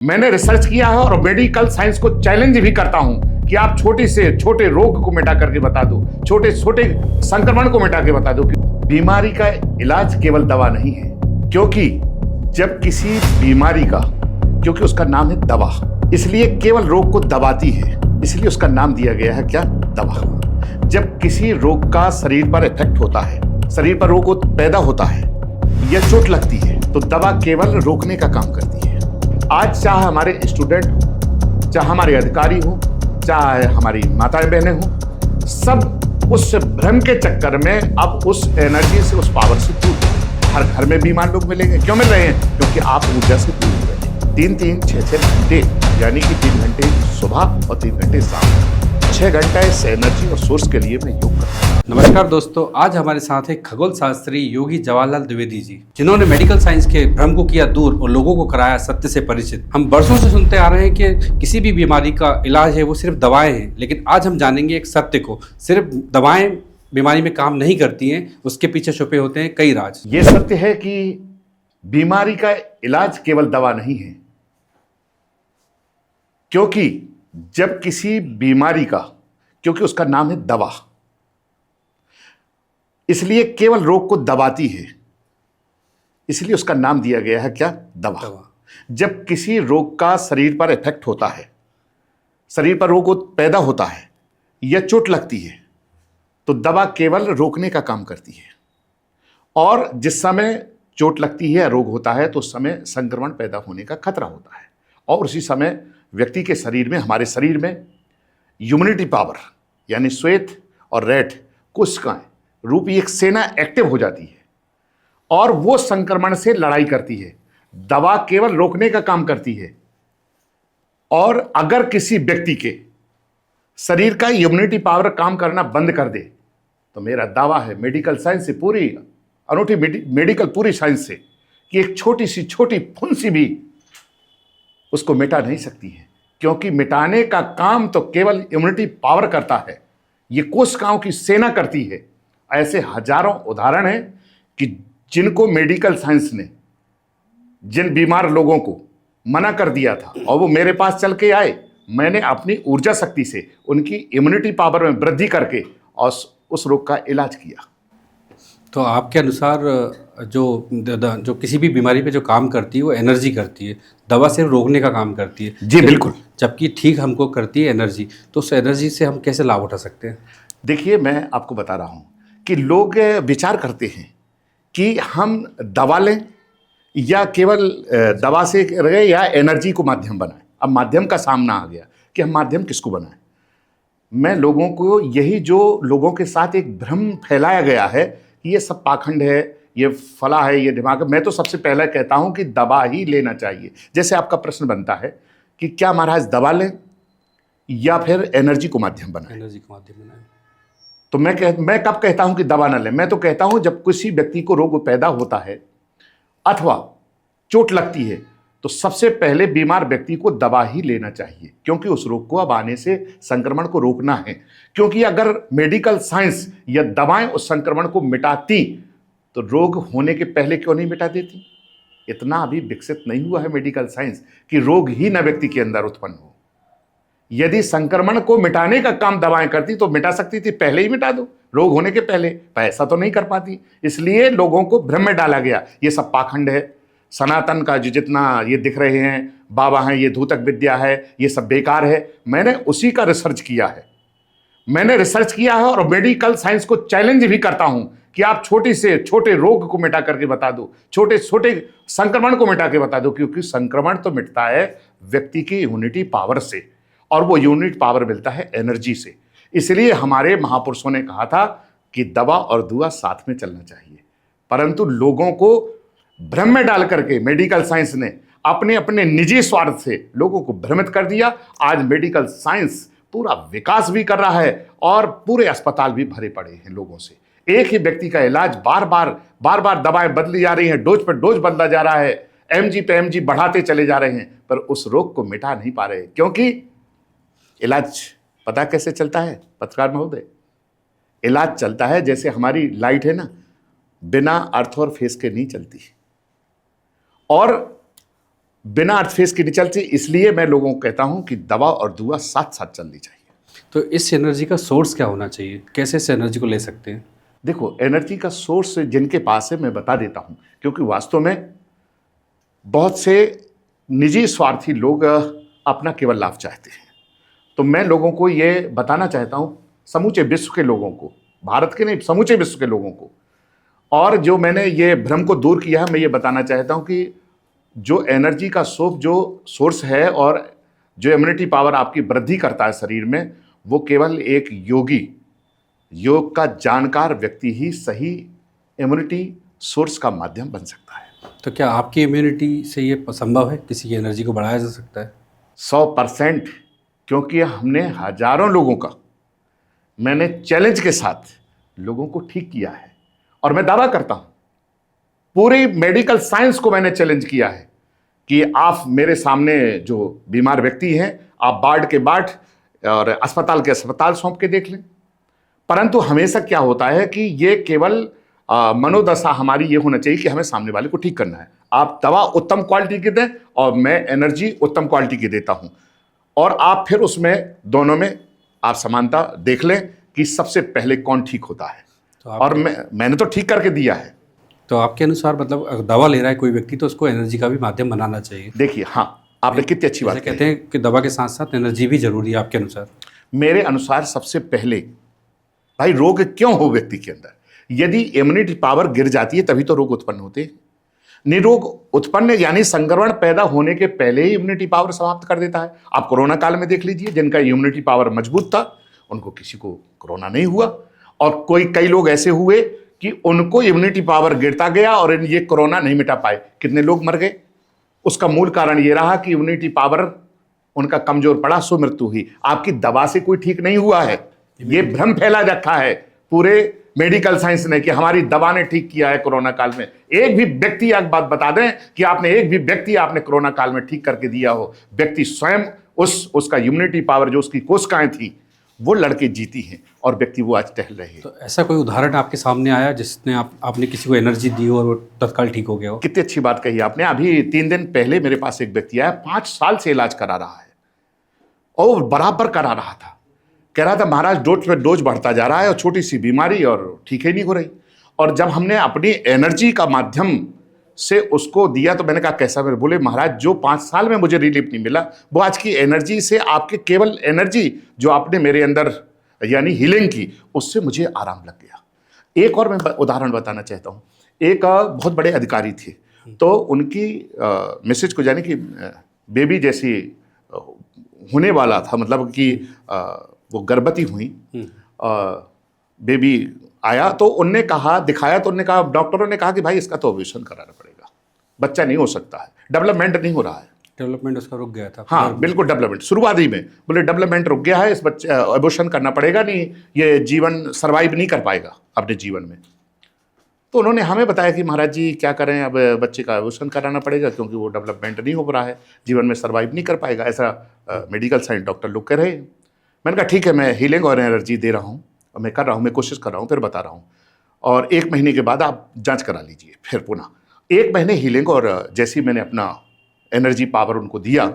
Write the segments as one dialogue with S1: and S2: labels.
S1: मैंने रिसर्च किया है और मेडिकल साइंस को चैलेंज भी करता हूं कि आप छोटे से छोटे रोग को मिटा करके बता दो, छोटे छोटे संक्रमण को मिटा के बता दो कि बीमारी का इलाज केवल दवा नहीं है। क्योंकि जब किसी बीमारी का, क्योंकि उसका नाम है दवा, इसलिए केवल रोग को दबाती है, इसलिए उसका नाम दिया गया है क्या? दवा। जब किसी रोग का शरीर पर इफेक्ट होता है, शरीर पर रोग पैदा होता है या चोट लगती है, तो दवा केवल रोकने का काम करती है। आज चाहे हमारे स्टूडेंट हो, चाहे हमारे अधिकारी हो, चाहे हमारी माताएं बहनें हो, सब उस भ्रम के चक्कर में अब उस एनर्जी से, उस पावर से दूर। हर घर में बीमार लोग मिलेंगे। क्यों मिल रहे हैं? क्योंकि आप ऊर्जा से दूर हो रहे हैं। 3-3, 6-6 घंटे, यानी कि 3 घंटे सुबह और 3 घंटे शाम, 6 घंटे इस एनर्जी और सोर्स के लिए मैं योग करता हूं।
S2: नमस्कार दोस्तों, आज हमारे साथ है खगोल शास्त्री योगी जवाहरलाल द्विवेदी जी, जिन्होंने मेडिकल साइंस के भ्रम को किया दूर और लोगों को कराया सत्य से परिचित। हम बरसों से सुनते आ रहे हैं कि किसी भी बीमारी का इलाज है वो सिर्फ दवाएं हैं, लेकिन आज हम जानेंगे एक सत्य को। सिर्फ दवाएं बीमारी में काम नहीं करती हैं, उसके पीछे छुपे होते हैं कई राज।
S1: ये सत्य है कि बीमारी का इलाज केवल दवा नहीं है। क्योंकि जब किसी बीमारी का, क्योंकि उसका नाम है दवा, इसलिए केवल रोग को दबाती है, इसलिए उसका नाम दिया गया है क्या? दवा। जब किसी रोग का शरीर पर इफेक्ट होता है, शरीर पर रोग पैदा होता है या चोट लगती है, तो दवा केवल रोकने का काम करती है। और जिस समय चोट लगती है या रोग होता है, तो उस समय संक्रमण पैदा होने का खतरा होता है। और उसी समय व्यक्ति के शरीर में, हमारे शरीर में इम्यूनिटी पावर, यानी श्वेत और रेड कोशिकाएं रूपी एक सेना एक्टिव हो जाती है और वो संक्रमण से लड़ाई करती है। दवा केवल रोकने का काम करती है। और अगर किसी व्यक्ति के शरीर का इम्यूनिटी पावर काम करना बंद कर दे, तो मेरा दावा है मेडिकल साइंस से, पूरी अनूठी मेडिकल पूरी साइंस से, कि एक छोटी सी छोटी फुंसी भी उसको मिटा नहीं सकती है। क्योंकि मिटाने का काम तो केवल इम्यूनिटी पावर करता है, ये कोशिकाओं की सेना करती है। ऐसे हजारों उदाहरण हैं कि जिनको मेडिकल साइंस ने, जिन बीमार लोगों को मना कर दिया था और वो मेरे पास चल के आए, मैंने अपनी ऊर्जा शक्ति से उनकी इम्यूनिटी पावर में वृद्धि करके और उस रोग का इलाज किया।
S2: तो आपके अनुसार जो किसी भी बीमारी पे जो काम करती है वो एनर्जी करती है, दवा सिर्फ रोकने का काम करती है।
S1: जी बिल्कुल।
S2: जबकि ठीक हमको करती है एनर्जी। तो उस एनर्जी से हम कैसे लाभ उठा सकते हैं?
S1: देखिए, मैं आपको बता रहा हूँ कि लोग विचार करते हैं कि हम दवा लें या केवल दवा से रहे या एनर्जी को माध्यम बनाएं। अब माध्यम का सामना आ गया कि हम माध्यम किसको बनाएं। मैं लोगों को यही, जो लोगों के साथ एक भ्रम फैलाया गया है कि ये सब पाखंड है, ये फला है, ये दिमाग है, मैं तो सबसे पहले कहता हूं कि दवा ही लेना चाहिए। जैसे आपका प्रश्न बनता है कि क्या महाराज दवा लें या फिर एनर्जी को माध्यम बनाएं?
S2: एनर्जी को माध्यम बनाएं।
S1: तो मैं कब कहता हूं कि दवा ना लें? मैं तो कहता हूं जब किसी व्यक्ति को रोग पैदा होता है अथवा चोट लगती है, तो सबसे पहले बीमार व्यक्ति को दवा ही लेना चाहिए। क्योंकि उस रोग को अब आने से, संक्रमण को रोकना है। क्योंकि अगर मेडिकल साइंस या दवाएं उस संक्रमण को मिटाती, तो रोग होने के पहले क्यों नहीं मिटा देती? इतना अभी विकसित नहीं हुआ है मेडिकल साइंस कि रोग ही न व्यक्ति के अंदर उत्पन्न हो। यदि संक्रमण को मिटाने का काम दवाएं करती तो मिटा सकती थी, पहले ही मिटा दो, रोग होने के पहले। पर ऐसा तो नहीं कर पाती, इसलिए लोगों को भ्रम में डाला गया। ये सब पाखंड है, सनातन का जो जितना ये दिख रहे हैं बाबा हैं, ये धूतक विद्या है, ये सब बेकार है। मैंने उसी का रिसर्च किया है। मैंने रिसर्च किया है और मेडिकल साइंस को चैलेंज भी करता हूं कि आप छोटे से छोटे रोग को मिटा करके बता दो, छोटे छोटे संक्रमण को मिटा के बता दो। क्योंकि संक्रमण तो मिटता है व्यक्ति की इम्यूनिटी पावर से, और वो यूनिट पावर मिलता है एनर्जी से। इसलिए हमारे महापुरुषों ने कहा था कि दवा और दुआ साथ में चलना चाहिए। परंतु लोगों को भ्रम में डाल करके मेडिकल साइंस ने अपने अपने निजी स्वार्थ से लोगों को भ्रमित कर दिया। आज मेडिकल साइंस पूरा विकास भी कर रहा है और पूरे अस्पताल भी भरे पड़े हैं लोगों से। एक ही व्यक्ति का इलाज बार बार दवाएं बदली जा रही हैं, डोज पर डोज बदला जा रहा है, एमजी पे एमजी बढ़ाते चले जा रहे हैं, पर उस रोग को मिटा नहीं पा रहे। क्योंकि इलाज पता कैसे चलता है पत्रकार महोदय? इलाज चलता है जैसे हमारी लाइट है ना, बिना अर्थ और फेस के नहीं चलती। और बिना अर्थफेस के नहीं चलती। इसलिए मैं लोगों को कहता हूं कि दवा और दुआ साथ साथ चलनी चाहिए।
S2: तो इस एनर्जी का सोर्स क्या होना चाहिए, कैसे इस एनर्जी को ले सकते हैं?
S1: देखो, एनर्जी का सोर्स जिनके पास है मैं बता देता हूं, क्योंकि वास्तव में बहुत से निजी स्वार्थी लोग अपना केवल लाभ चाहते हैं। तो मैं लोगों को ये बताना चाहता हूं, समूचे विश्व के लोगों को, भारत के नहीं समूचे विश्व के लोगों को, और जो मैंने ये भ्रम को दूर किया है, मैं ये बताना चाहता हूं कि जो एनर्जी का सोर्स है और जो इम्यूनिटी पावर आपकी वृद्धि करता है शरीर में, वो केवल एक योग का जानकार व्यक्ति ही सही इम्यूनिटी सोर्स का माध्यम बन सकता है।
S2: तो क्या आपकी इम्यूनिटी से ये संभव है, किसी की एनर्जी को बढ़ाया जा सकता है?
S1: 100%, क्योंकि हमने हजारों लोगों का, मैंने चैलेंज के साथ लोगों को ठीक किया है। और मैं दावा करता हूं, पूरी मेडिकल साइंस को मैंने चैलेंज किया है कि आप मेरे सामने जो बीमार व्यक्ति हैं, आप वार्ड के वार्ड और अस्पताल के अस्पताल सौंप के देख लें। परंतु हमेशा क्या होता है कि ये केवल मनोदशा हमारी ये होना चाहिए कि हमें सामने वाले को ठीक करना है। आप दवा उत्तम क्वालिटी की दें और मैं एनर्जी उत्तम क्वालिटी की देता हूं, और आप फिर उसमें दोनों में आप समानता देख लें कि सबसे पहले कौन ठीक होता है।
S2: तो
S1: और मैंने तो ठीक करके दिया है।
S2: तो आपके अनुसार मतलब अगर दवा ले रहा है कोई व्यक्ति तो उसको एनर्जी का भी माध्यम बनाना चाहिए।
S1: देखिए, हाँ, आपने कितनी अच्छी बात
S2: जैसे
S1: कही।
S2: कहते हैं कि दवा के साथ साथ एनर्जी भी जरूरी है, आपके अनुसार?
S1: मेरे अनुसार सबसे पहले भाई, रोग क्यों हो व्यक्ति के अंदर? यदि इम्यूनिटी पावर गिर जाती है तभी तो रोग उत्पन्न होते हैं। निरोग उत्पन्न यानी संक्रमण पैदा होने के पहले ही इम्यूनिटी पावर समाप्त कर देता है। आप कोरोना काल में देख लीजिए, जिनका इम्यूनिटी पावर मजबूत था उनको किसी को कोरोना नहीं हुआ, और कई लोग ऐसे हुए कि उनको इम्यूनिटी पावर गिरता गया और ये कोरोना नहीं मिटा पाए। कितने लोग मर गए? उसका मूल कारण ये रहा कि इम्यूनिटी पावर उनका कमजोर पड़ा, सो मृत्यु हुई। आपकी दवा से कोई ठीक नहीं हुआ है। ये भ्रम फैला रखा है पूरे मेडिकल साइंस ने कि हमारी दवा ने ठीक किया है कोरोना काल में। एक भी व्यक्ति, एक बात बता दें कि आपने एक भी व्यक्ति आपने कोरोना काल में ठीक करके दिया हो? व्यक्ति स्वयं उसका इम्यूनिटी पावर, जो उसकी कोशिकाएं थी, वो लड़के जीती हैं और व्यक्ति वो आज टहल रहे हैं।
S2: तो ऐसा कोई उदाहरण आपके सामने आया जिसने आपने किसी को एनर्जी दी हो और वो तत्काल ठीक हो गया हो?
S1: कितनी अच्छी बात कही आपने। अभी 3 दिन पहले मेरे पास एक व्यक्ति आया, 5 साल से इलाज करा रहा है और बराबर करा रहा था। कह रहा था महाराज डोज पे डोज बढ़ता जा रहा है और छोटी सी बीमारी और ठीक ही नहीं हो रही। और जब हमने अपनी एनर्जी का माध्यम से उसको दिया तो मैंने कहा कैसा? मेरे बोले महाराज जो 5 साल में मुझे रिलीफ नहीं मिला, वो आज की एनर्जी से, आपके केवल एनर्जी जो आपने मेरे अंदर यानी हीलिंग की, उससे मुझे आराम लग गया। एक और मैं उदाहरण बताना चाहता हूँ। एक बहुत बड़े अधिकारी थे, तो उनकी मिसेज को जाने कि बेबी जैसी होने वाला था, मतलब कि वो गर्भवती हुई, बेबी आया तो उनने कहा, दिखाया तो उनने कहा, डॉक्टरों ने कहा कि भाई इसका तो ऑपरेशन कराना पड़ेगा, बच्चा नहीं हो सकता है, डेवलपमेंट नहीं हो रहा है।
S2: डेवलपमेंट उसका रुक गया था?
S1: हाँ बिल्कुल, डेवलपमेंट शुरुआती में बोले डेवलपमेंट रुक गया है, इस बच्चे अबॉर्शन करना पड़ेगा, नहीं ये जीवन सर्वाइव नहीं कर पाएगा अपने जीवन में। तो उन्होंने हमें बताया कि महाराज जी क्या करें, अब बच्चे का अबॉर्शन कराना पड़ेगा क्योंकि वो डेवलपमेंट नहीं हो रहा है, जीवन में सर्वाइव नहीं कर पाएगा, ऐसा मेडिकल साइंस डॉक्टर लोग कह रहे हैं। मैंने कहा ठीक है, मैं हीलिंग और एनर्जी दे रहा हूँ और मैं कर रहा हूँ, मैं कोशिश कर रहा हूँ, फिर बता रहा हूँ, और 1 महीने के बाद आप जांच करा लीजिए। फिर पुनः 1 महीने हीलिंग और जैसी मैंने अपना एनर्जी पावर उनको दिया,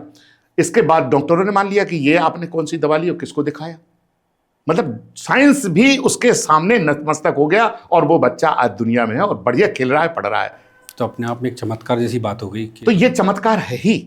S1: इसके बाद डॉक्टरों ने मान लिया कि ये आपने कौन सी दवा ली और किसको दिखाया। मतलब साइंस भी उसके सामने नतमस्तक हो गया और वो बच्चा आज दुनिया में है और बढ़िया खेल रहा है, पढ़ रहा है।
S2: तो अपने आप में एक चमत्कार जैसी बात हो गई कि
S1: तो ये चमत्कार है ही।